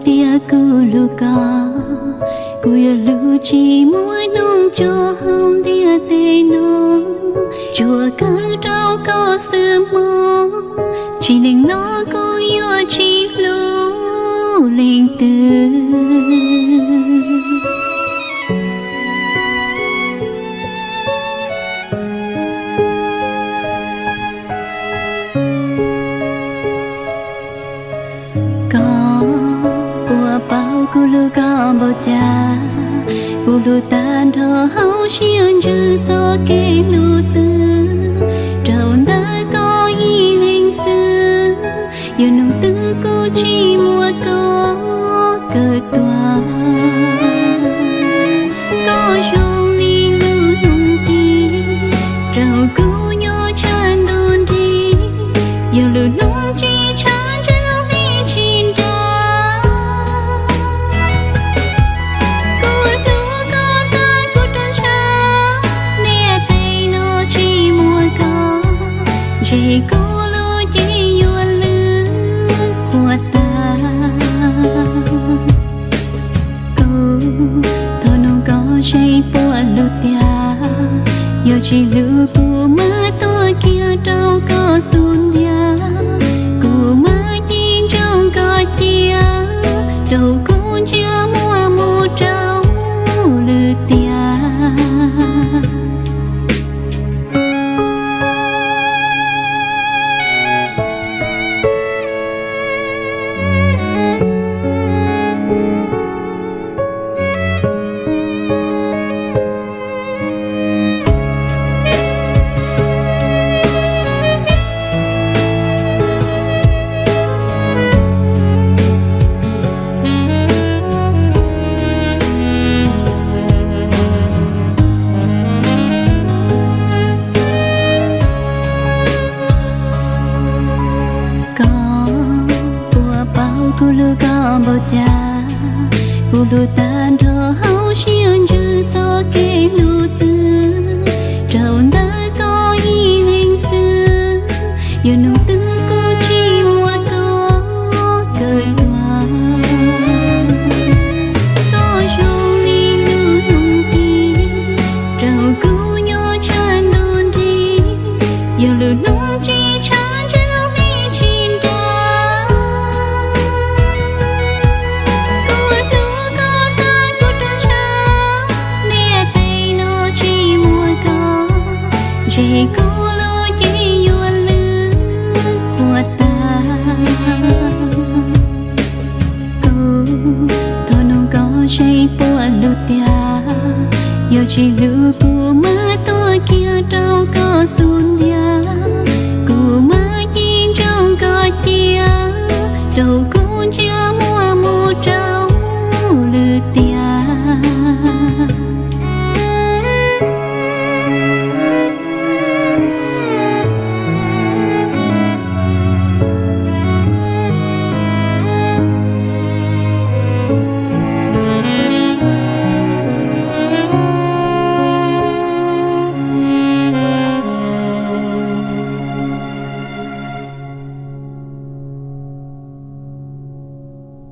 tia cu luka cu ya lu chi mỗi nung cho hông tia tê nó chùa ca trao có sự mơ chỉ nên nó cu yo chi lu linh từ Kulu Kamboja, Kulu tan thơ hậu xiên chữ cho kê lưu tư, trầu đã có ý linh sư, yêu nung tư cô chỉ mua có cơ tòa, có trong ly lưu nung chi, trầu cô nhỏ chan đôn đi, yêu lưu nung chi chan chân lưu ly chín ra. Chỉ có lối chỉ yêu lứa của ta cô thôi nó có chạy bùa lụt tia yêu chỉ lứa của má tôi kia đâu có xuân dia của má nhìn trong có chia đâu cũng chưa mua một trâu lụt tia Kulu Kamboja, Kulu tan thơ hậu xiên chữ cho kê lưu tư, trầu đã có ý linh sư, yêu nung tư cô chỉ mua có cơ tòa, có trong ly lưu nung chi, trầu cô nhỏ chan đôn đi, yêu lưu nung chi chan chân lưu ly chín ra. Chỉ có lối chỉ yêu lứa của ta cô thôi nó có chạy bùa lụt tia yêu chỉ lứa của má tôi kia đâu có xuân dia của má nhìn trong có chia đâu